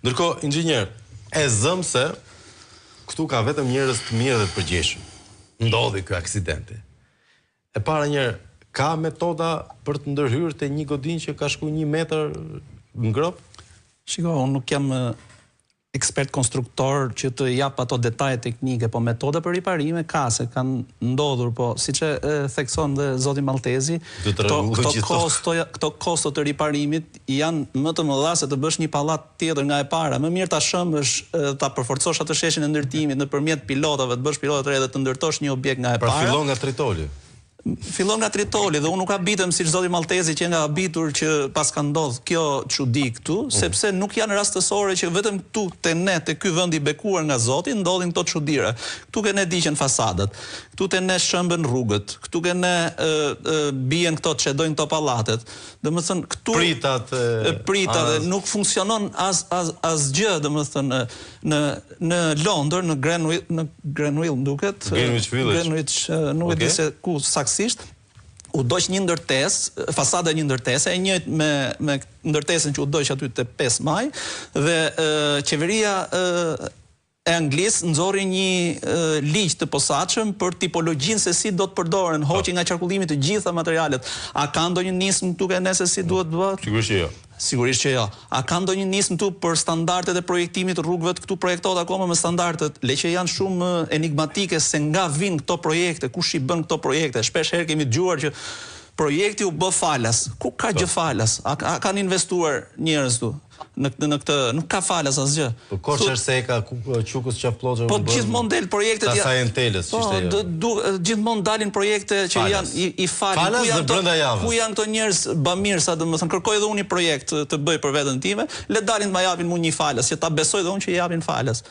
Ndërkohë, inxhinier, e zëm se këtu ka vetëm njerëz të mirë dhe të përgjeshëm. Ndodhi ky aksidenti. E para njerë, ka metoda për të ndërhyrë te një godin që ka shku 1 metër ngrop? Shiko, unë nuk jam ekspert konstruktor që të jap ato detaje teknike, po metoda për riparime ka, se kanë ndodhur, po siç e thekson dhe zoti Maltezi, këto kosto të riparimit janë më të mëdha se të bësh një pallat tjetër nga e para. Më mirë ta shëmbësh, ta përforcosh atë sheshin e ndërtimit nëpërmjet pilotave, të bësh pilota të re dhe të ndërtosh një objekt nga e para. Pra fillon nga Tritoli. Fillon nga Tritoli dhe unë nuk habitem si zoti Maltezi që nga habitur që pas ka ndodh kjo çudi këtu, sepse nuk janë rastësore që vetëm këtu te ne, te ky vend i bekuar nga Zoti, ndodhin këto çuditëra. Këtu ke ne diqen fasadat, këtu te ne shëmben rrugët, këtu ke ne bien këto çedojnë këto pallatet. Domethënë këtu pritat nuk funksionon asgjë, domethënë në Londër, në Greenwich duket, Greenwich, nuk e di se ku saksisht, u doq një ndërtesë, fasada një ndërtese, e njëjtë me ndërtesën që u doq aty te 5 maj, dhe qeveria e Anglisë nxorri një ligj të posaçëm për tipologjinë se si do të përdoren, hoqi nga qarkullimi të gjitha materialet. A ka ndonjë nismë këtu ke ne se si duhet bëhet? Sigurisht që jo. Sigurisht që jo. A ka ndonjë nismë këtu për standardet e projektimit të rrugëve? Këtu projektohet akoma me standardet, le që janë shumë enigmatike se nga vinë këto projekte, kush i bën këto projekte. Shpesh herë kemi dëgjuar që projekti u bë falas. Ku ka gjë falas? A kanë investuar njerëz këtu? Në këtë nuk ka falas asgjë. Po Korçër Seka, Qukës Qafploçë. Po gjithmonë del projektet. Ta Sajentelës, ishte jo. Gjithmonë dalin projekte që janë i falin. Falas dhe brenda javës. Ku janë këto njerëz bamirsa, domethënë kërkoj edhe unë një projekt të bëj për veten time, le dalin ma japin mua një falas, që ta besoj dhe unë që i japin falas.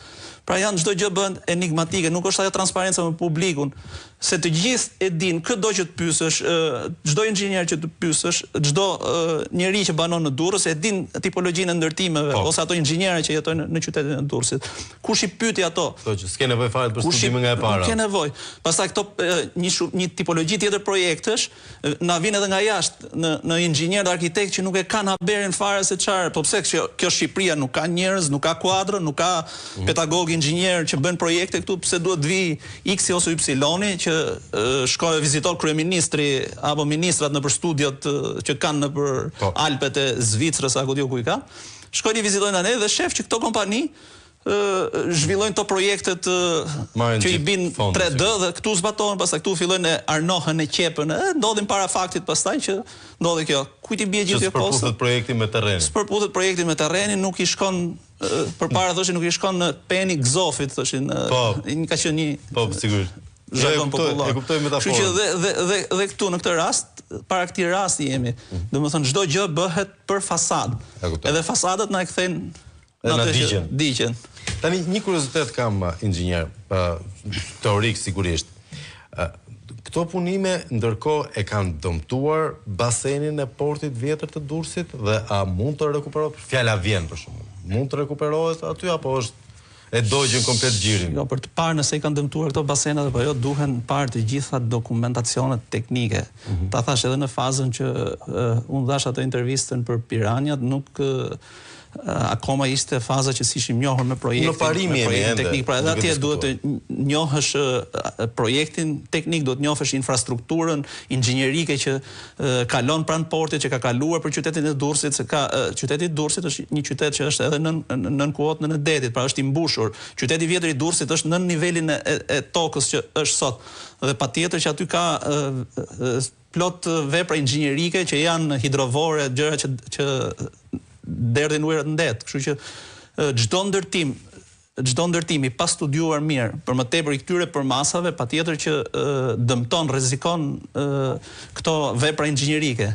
Pra janë çdo gjë bën enigmatike, nuk është ajo transparenca me publikun, se të gjithë e din, çdo që të pyesësh, çdo inxhinier që të pyesësh, çdo njeri që banon në Durrës e din tipologjinë e ndërtimeve ose ato inxhinierë që jetojnë në qytetin e Durrësit. Kush i pyeti ato? Po që s'ke nevojë fare për studime nga e para. Nuk ke nevojë. Pastaj këto një tipologji tjetër projektesh na vjen edhe nga jashtë në inxhinier dhe arkitekt që nuk e kanë haberin fare se çfarë, po pse kjo Shqipëria nuk ka njerëz, nuk ka kuadrë, nuk ka pedagog inxhinier që bën projekte këtu, pse duhet vi X ose Y-i që shkojë vizitor kryeministri apo ministrat nëpër studiot që kanë nëpër Alpet e Zvicrës apo diu ku i ka. Shkojnë i vizitojnë anë dhe shef që këto kompani zhvillojnë këto projektet që i bin 3D dhe këtu zbatohen, pastaj këtu fillojnë e arnohen e qepën, ndodhin para faktit pastaj që ndodhi kjo. Kujt i bie gjithë kjo kosto? Spërputhet projekti me terrenin. Spërputhet projekti me terrenin, nuk i shkon përpara thoshin nuk i shkon në peni gzofit, thoshin, ka qenë një. Po, sigurisht. E kuptoj metaforën. Kështu që dhe këtu në këtë rast, para këtij rasti jemi. Domethënë çdo gjë bëhet për fasadë. Edhe fasadat na e kthejnë në digjen. Tani një kuriozitet kam, inxhinier, teorik sigurisht. Këto punime ndërkohë e kanë dëmtuar basenin e portit vjetër të Durrësit dhe a mund të rekuperohet? Fjala vjen për shembull. Mund të rekuperohet aty apo është e dogjën komplet gjirin? Jo, për të parë nëse i kanë dëmtuar këto basenat apo jo, duhen parë të gjitha dokumentacionet teknike. Ta thash edhe në fazën që unë dhash atë intervistën për Piranjat, nuk akoma ishte faza që sishim njohur me projektin teknik. Pra edhe atje duhet të njohësh projektin teknik, duhet njohësh infrastrukturën inxhinierike që kalon pranë portit, që ka kaluar për qytetin e Durrësit, se qyteti i Durrësit është një qytet që është edhe nën kuot në detit, pra është i mbushur. Qyteti i vjetër i Durrësit është nën nivelin e tokës që është sot. Dhe patjetër që aty ka plot vepra inxhinierike që janë hidrovore, gjëra që derdhin ujërat në det. Kështu që çdo ndërtim i pa studiuar mirë, për më tepër i këtyre përmasave, patjetër që dëmton, rrezikon këto vepra inxhinierike.